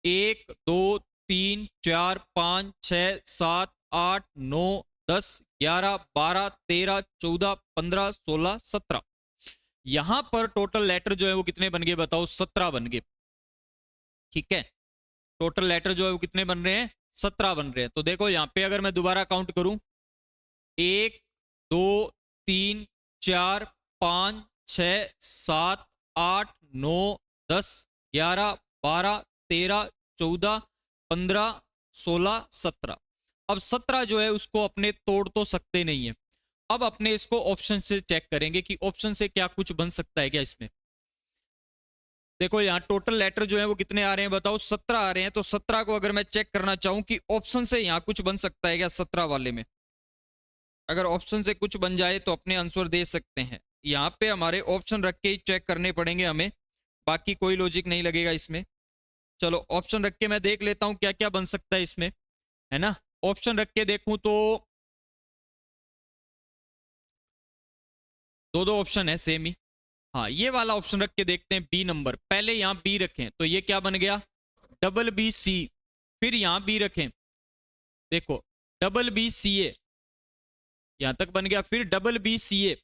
1 2 3 4 5 6 7 8 9 10 11 12 13 14 15 16 17, यहां पर टोटल लेटर जो है वो कितने बन गए बताओ, 17 बन गए। ठीक है, टोटल लेटर जो है वो कितने बन रहे हैं, 17 बन रहे हैं। तो देखो यहां पे अगर मैं दोबारा काउंट करूं, 1 2 3 4 5 6 7 8 9 10 11 12 13 14 15 16 17। अब 17 जो है उसको अपने तोड़ तो सकते नहीं है। अब अपने इसको ऑप्शन से चेक करेंगे कि ऑप्शन से क्या कुछ बन सकता है क्या इसमें। देखो यहाँ टोटल लेटर जो है वो कितने आ रहे हैं बताओ, 17 आ रहे हैं। तो 17 को अगर मैं चेक करना चाहूं कि ऑप्शन से यहाँ कुछ बन सकता है क्या 17 वाले में, अगर ऑप्शन से कुछ बन जाए तो अपने आंसर दे सकते हैं। यहाँ पे हमारे ऑप्शन रख के ही चेक करने पड़ेंगे हमें, बाकी कोई लॉजिक नहीं लगेगा इसमें। चलो ऑप्शन रख के मैं देख लेता हूँ क्या क्या बन सकता है इसमें, है ना। ऑप्शन रख के देखूं तो दो दो ऑप्शन है सेम ही। हाँ ये वाला ऑप्शन रख के देखते हैं, बी नंबर। पहले यहाँ बी रखें तो ये क्या बन गया, डबल बी सी। फिर यहाँ बी रखें, देखो डबल बी सी ए, यहां तक बन गया। फिर डबल बी सी ए,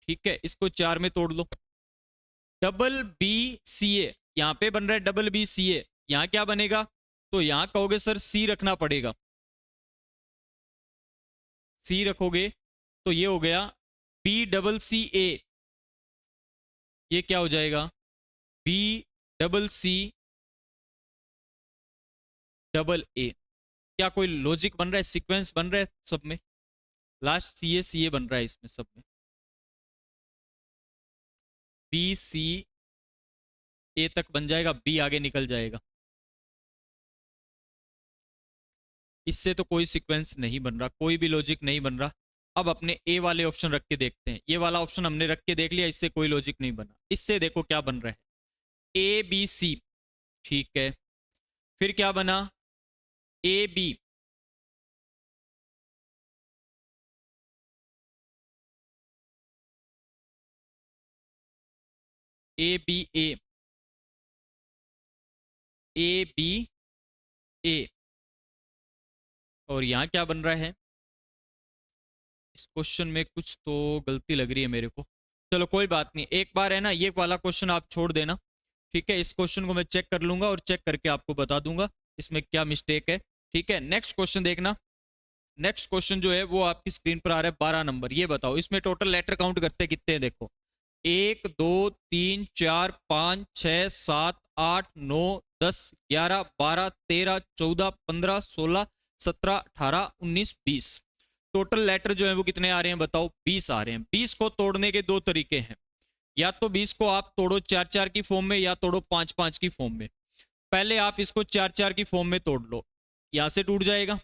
ठीक है, इसको 4 में तोड़ लो। डबल बी सी ए यहां पे बन रहा है, डबल बी सी ए। यहां क्या बनेगा, तो यहां कहोगे सर सी रखना पड़ेगा। सी रखोगे तो ये हो गया बी डबल सी ए। ये क्या हो जाएगा, B double C double A. क्या कोई लॉजिक बन रहा है, सीक्वेंस बन रहा है सब में। लास्ट सी ए बन रहा है इसमें सब में। बी सी ए तक बन जाएगा, बी आगे निकल जाएगा। इससे तो कोई सीक्वेंस नहीं बन रहा, कोई भी लॉजिक नहीं बन रहा। अब अपने ए वाले ऑप्शन रख के देखते हैं। ये वाला ऑप्शन हमने रख के देख लिया, इससे कोई लॉजिक नहीं बना। इससे देखो क्या बन रहा है, ए बी सी, ठीक है। फिर क्या बना, A B, A B A, A B A. और यहां क्या बन रहा है, इस क्वेश्चन में कुछ तो गलती लग रही है मेरे को। चलो कोई बात नहीं, एक बार है ना ये वाला क्वेश्चन आप छोड़ देना, ठीक है। इस क्वेश्चन को मैं चेक कर लूंगा और चेक करके आपको बता दूंगा इसमें क्या मिस्टेक है, ठीक है। नेक्स्ट क्वेश्चन देखना। नेक्स्ट क्वेश्चन जो है वो आपकी स्क्रीन पर आ रहा है 12 नंबर। ये बताओ इसमें टोटल लेटर काउंट करते कितने हैं, देखो 1 2 3 4 5 6 7 8 9 10 11 12 13 14 15 16 17 18 19 20। टोटल लेटर जो है वो कितने आ रहे हैं बताओ, 20 आ रहे हैं। 20 को तोड़ने के दो तरीके हैं, या तो 20 को आप तोड़ो 4 4 की फॉर्म में, या तोड़ो 5 5 की फॉर्म में। पहले आप इसको 4 4 की फॉर्म में तोड़ लो। यहां से टूट जाएगा,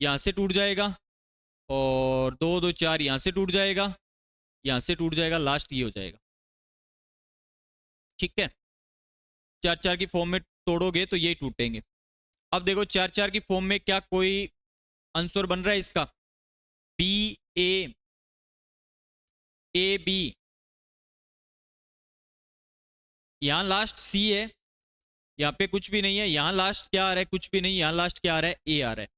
यहां से टूट जाएगा, और 2 2 4 यहां से टूट जाएगा, यहां से टूट जाएगा, लास्ट ये हो जाएगा, ठीक है। 4 4 की फॉर्म में तोड़ोगे तो ये टूटेंगे। अब देखो 4 4 की फॉर्म में क्या कोई आंसर बन रहा है इसका, बी ए, ए बी, यहां लास्ट सी है, यहाँ पे कुछ भी नहीं है। यहाँ लास्ट क्या आ रहा है, कुछ भी नहीं। यहाँ लास्ट क्या आ रहा है, ए आ रहा है।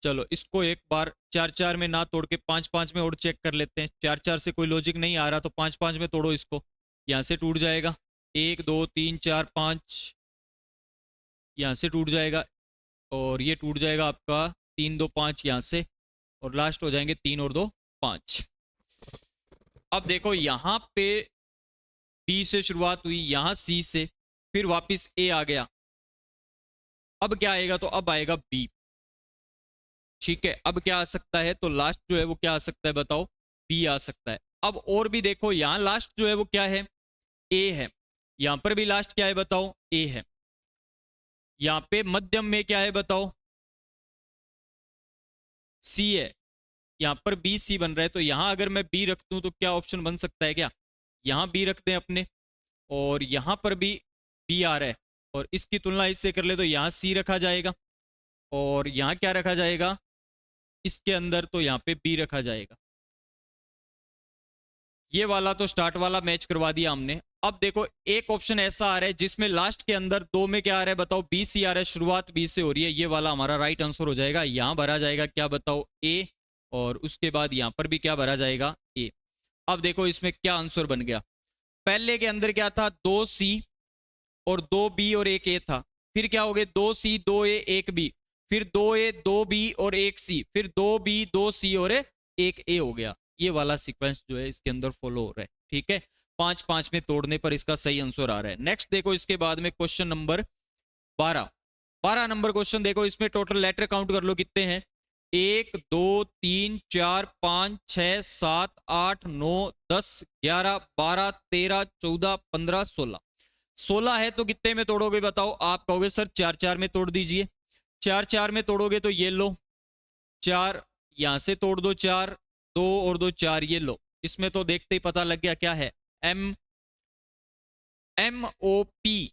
चलो इसको एक बार 4 4 में ना तोड़ के 5 5 में और चेक कर लेते हैं। 4 4 से कोई लॉजिक नहीं आ रहा तो 5 5 में तोड़ो इसको, यहाँ से टूट जाएगा। 1 2 3 4 5, यहाँ से टूट जाएगा, और ये टूट जाएगा आपका 3 2 5 यहाँ से, और लास्ट हो जाएंगे 3 और 2 5। अब देखो यहाँ पे बी से शुरुआत हुई, यहाँ सी से, फिर वापस ए आ गया। अब क्या आएगा, तो अब आएगा बी, ठीक है। अब क्या आ सकता है, तो लास्ट जो है वो क्या आ सकता है बताओ, बी आ सकता है। अब और भी देखो, यहां लास्ट जो है वो क्या है, ए है। यहां पर भी लास्ट क्या है बताओ, ए है। यहां पे मध्यम में क्या है बताओ, सी है। यहां पर बी सी बन रहा है, तो यहां अगर मैं बी रख दूं तो क्या ऑप्शन बन सकता है क्या, यहां बी रखते हैं अपने, और यहां पर भी बी आ रहा है, और इसकी तुलना इससे कर ले तो यहां सी रखा जाएगा, और यहां क्या रखा जाएगा इसके अंदर, तो यहाँ पे बी रखा जाएगा। ये वाला तो स्टार्ट वाला मैच करवा दिया हमने। अब देखो एक ऑप्शन ऐसा आ रहा है जिसमें लास्ट के अंदर दो में क्या आ रहा है बताओ, बी सी आ रहा है, शुरुआत बी से हो रही है। ये वाला हमारा राइट आंसर हो जाएगा। यहां भरा जाएगा क्या बताओ, ए, और उसके बाद यहां पर भी क्या भरा जाएगा, ए। अब देखो इसमें क्या आंसर बन गया, पहले के अंदर क्या था, 2 सी और 2 बी और 1 ए था। फिर क्या हो गया, 2 सी 2 ए 1 बी। फिर 2A 2B और 1C, फिर 2B 2C और 1A हो गया। ये वाला सीक्वेंस जो है इसके अंदर फॉलो हो रहा है। ठीक है, 5-5 में तोड़ने पर इसका सही आंसर आ रहा है। नेक्स्ट देखो इसके बाद में क्वेश्चन नंबर 12 नंबर क्वेश्चन देखो, इसमें टोटल लेटर काउंट कर लो कितने हैं। 1 2 3 4 5 6 7 8 9 10 11 12 13 14 15 16। 16 है तो कितने में तोड़ोगे बताओ। आप कहोगे सर 4-4 में तोड़ दीजिए। 4-4 में तोड़ोगे तो ये लो 4, यहां से तोड़ दो 4, 2 और 2 4, ये लो। इसमें तो देखते ही पता लग गया क्या है, MOP।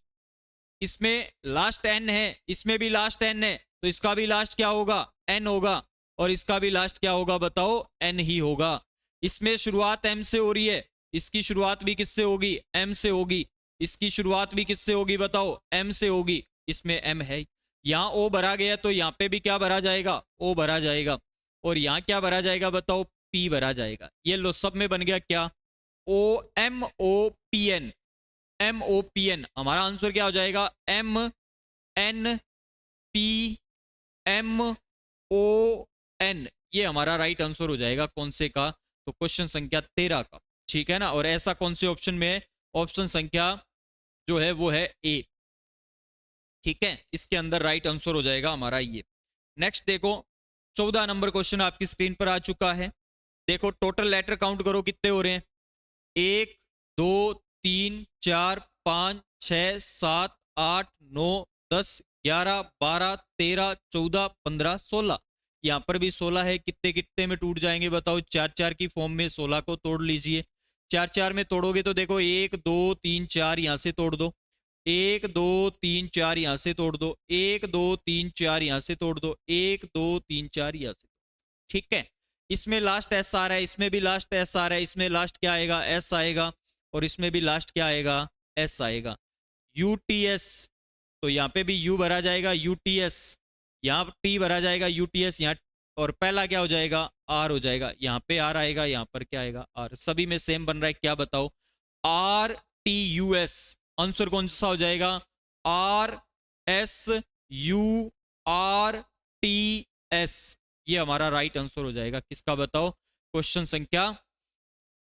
इसमें लास्ट N है, इसमें भी लास्ट N है, तो इसका भी लास्ट क्या होगा, N होगा। और इसका भी लास्ट क्या होगा बताओ, N ही होगा। इसमें शुरुआत M से हो रही है, इसकी शुरुआत भी किससे होगी, M से होगी। इसकी शुरुआत भी किससे होगी बताओ, M से होगी। इसमें M है, यहां O भरा गया तो यहां पे भी क्या भरा जाएगा, O भरा जाएगा। और यहां क्या भरा जाएगा बताओ, P भरा जाएगा। ये लो सब में बन गया क्या, MOPN। MOPN हमारा आंसर क्या हो जाएगा, MNPMON। ये हमारा राइट आंसर हो जाएगा कौन से का, तो क्वेश्चन संख्या 13 का। ठीक है ना, और ऐसा कौन से ऑप्शन में है, ऑप्शन संख्या जो है वो है ए। ठीक है, इसके अंदर राइट आंसर हो जाएगा हमारा ये। नेक्स्ट देखो 14 नंबर क्वेश्चन आपकी स्क्रीन पर आ चुका है। देखो टोटल लेटर काउंट करो कितने हो रहे हैं, 1 2 3 4 5 6 7 8 9 10 11 12 13 14 15 16। यहां पर भी 16 है, कितने कितने में टूट जाएंगे बताओ, 4-4 की फॉर्म में 16 को तोड़ लीजिए। 4-4 में तोड़ोगे तो देखो 1 2 3 4 यहां से तोड़ दो, 1 2 3 4 यहां से तोड़ दो, 1 2 3 4 यहां से तोड़ दो, 1 2 3 4 यहां से। ठीक है, इसमें लास्ट एस आ रहा है, इसमें भी लास्ट एस आ रहा है, इसमें लास्ट क्या आएगा, एस आएगा। और इसमें भी लास्ट क्या आएगा, एस आएगा। यूटीएस, तो यहाँ पे भी यू भरा जाएगा, यूटीएस। यहाँ टी भरा जाएगा, यूटीएस यहाँ। और पहला क्या हो जाएगा, आर हो जाएगा। यहाँ पे आर आएगा, यहाँ पर क्या आएगा, आर। सभी में सेम बन रहा है, क्या बताओ, RTUS। आंसर कौन सा हो जाएगा, RSURTS। ये हमारा राइट आंसर हो जाएगा किसका बताओ, क्वेश्चन संख्या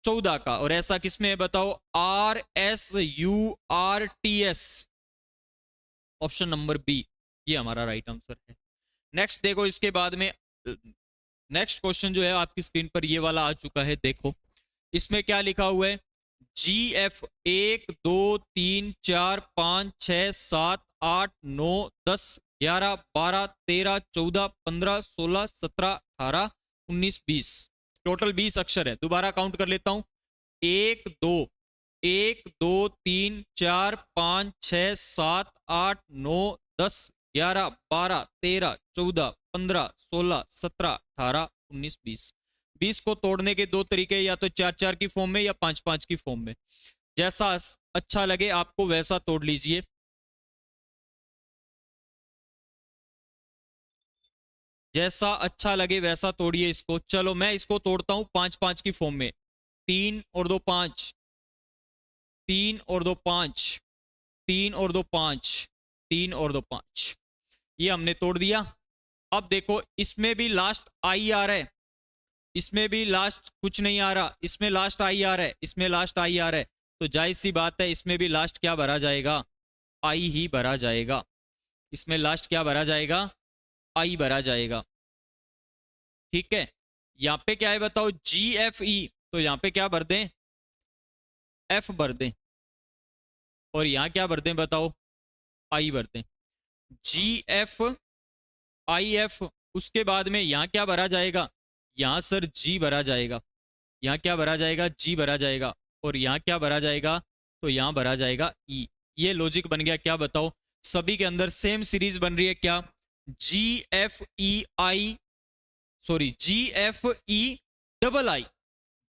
14 का। और ऐसा किसमें है बताओ, RSURTS, ऑप्शन नंबर बी, ये हमारा राइट आंसर है। नेक्स्ट देखो इसके बाद में नेक्स्ट क्वेश्चन जो है आपकी स्क्रीन पर ये वाला आ चुका है। देखो इसमें क्या लिखा हुआ है, GF 1 2 3 4 5 6 7 8 9 10 11 12 13 14 15 16 17 18 19 20। टोटल 20 अक्षर है। दोबारा काउंट कर लेता हूं, 1 2 1 2 3 4 5 6 7 8 9 10 11 12 13 14 15 16 17 18 19 20। 20 को तोड़ने के दो तरीके, या तो 4-4 की फॉर्म में या 5-5 की फॉर्म में। जैसा अच्छा लगे आपको वैसा तोड़ लीजिए। जैसा अच्छा लगे वैसा तोड़िए इसको। चलो मैं इसको तोड़ता हूं 5-5 की फॉर्म में। 3 और 2 5, 3 और 2 5, 3 और 2 5, 3 और 2 5। ये हमने तोड़ दिया। अब देखो इसमें भी लास्ट आई आ रहा है, इसमें भी लास्ट कुछ नहीं आ रहा, इसमें लास्ट आई आ रहा है, इसमें लास्ट आई आ रहा है। तो जाहिर सी बात है इसमें भी लास्ट क्या भरा जाएगा, आई ही भरा जाएगा। इसमें लास्ट क्या भरा जाएगा, आई भरा जाएगा। ठीक है, यहां पे क्या है बताओ, GFE, तो यहां पे क्या भर दें, F भर दें। और यहां क्या भर दें बताओ, आई भर दें। GFIF, उसके बाद में यहां क्या भरा जाएगा, यहां सर G भरा जाएगा। यहां क्या भरा जाएगा, G भरा जाएगा। और यहां क्या भरा जाएगा, तो यहां भरा जाएगा E। ये लॉजिक बन गया, क्या बताओ, सभी के अंदर सेम सीरीज बन रही है क्या, GFEI, sorry GFEII,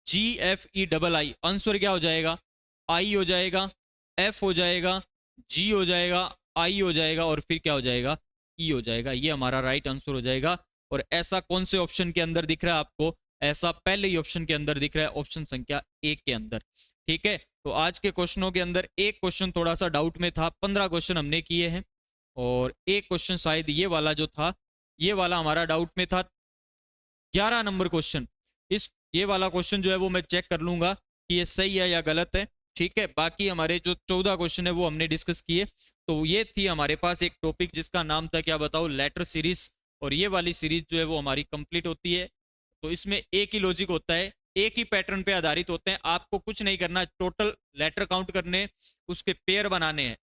GFEII। Answer क्या हो जाएगा, आई हो जाएगा, F हो जाएगा, G हो जाएगा, आई हो जाएगा, और फिर क्या हो जाएगा, ई हो जाएगा। ये हमारा राइट आंसर हो जाएगा। और ऐसा कौन से ऑप्शन के अंदर दिख रहा है आपको, ऐसा पहले ही ऑप्शन के अंदर दिख रहा है, ऑप्शन संख्या 1 के अंदर। ठीक है, तो आज के क्वेश्चनों के अंदर एक क्वेश्चन थोड़ा सा डाउट में था, 15 क्वेश्चन हमने किए हैं। और एक क्वेश्चन शायद ये वाला जो था, ये वाला हमारा डाउट में था। 11 नंबर क्वेश्चन, इस ये वाला क्वेश्चन जो है वो मैं चेक कर लूंगा कि ये सही है या गलत है, ठीक है। बाकी हमारे जो 14 क्वेश्चन है वो हमने डिस्कस किए। तो ये थी हमारे पास एक टॉपिक जिसका नाम था क्या बताओ, लेटर सीरीज। और ये वाली सीरीज जो है वो हमारी कंप्लीट होती है। तो इसमें एक ही लॉजिक होता है, एक ही पैटर्न पे आधारित होते हैं। आपको कुछ नहीं करना, टोटल लेटर काउंट करने, उसके पेयर बनाने हैं।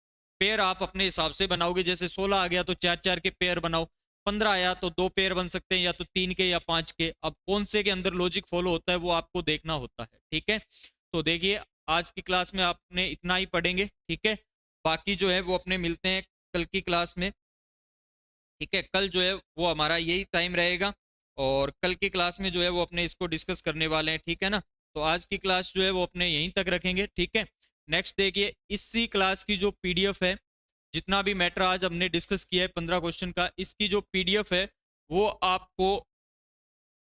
पेयर आप अपने हिसाब से बनाओगे, जैसे 16 आ गया तो 4 4 के पेयर बनाओ, 15 आया तो 2 पेयर बन सकते हैं, या तो 3 के या 5 के। अब कौन से के अंदर लॉजिक फॉलो होता है वो आपको देखना होता है, ठीक है। तो देखिए आज की क्लास में आपने इतना ही पढ़ेंगे, ठीक है। बाकी जो है वो अपने मिलते हैं कल की क्लास में, ठीक है। कल जो है वो हमारा यही टाइम रहेगा, और कल की क्लास में जो है वो अपने इसको डिस्कस करने वाले हैं, ठीक है ना। तो आज की क्लास जो है वो अपने यहीं तक रखेंगे, ठीक है। नेक्स्ट देखिए, इसी क्लास की जो पीडीएफ है, जितना भी मैटर आज हमने डिस्कस किया है 15 क्वेश्चन का, इसकी जो पीडीएफ है वो आपको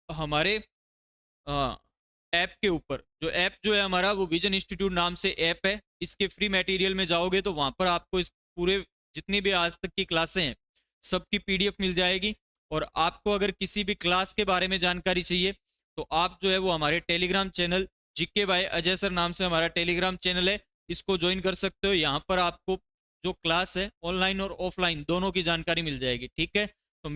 हमारे ऐप के ऊपर, जो ऐप जो है हमारा वो विजन इंस्टीट्यूट नाम से ऐप है, इसके फ्री मटेरियल में जाओगे तो वहां पर आपको इस पूरे जितनी भी आज तक की क्लासें हैं सबकी पीडीएफ मिल जाएगी। और आपको अगर किसी भी क्लास के बारे में जानकारी चाहिए तो आप जो है वो हमारे Telegram channel GK by Ajay sir नाम से हमारा टेलीग्राम चैनल है, इसको ज्वाइन कर सकते हो। यहाँ पर आपको जो क्लास है ऑनलाइन और ऑफलाइन दोनों की जानकारी मिल जाएगी, ठीक है। तो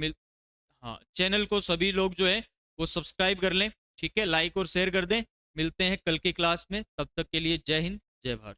हाँ, चैनल को सभी लोग जो है वो सब्सक्राइब कर लें, ठीक है, लाइक और शेयर कर दें। मिलते हैं कल की क्लास में, तब तक के लिए जय हिंद जय भारत।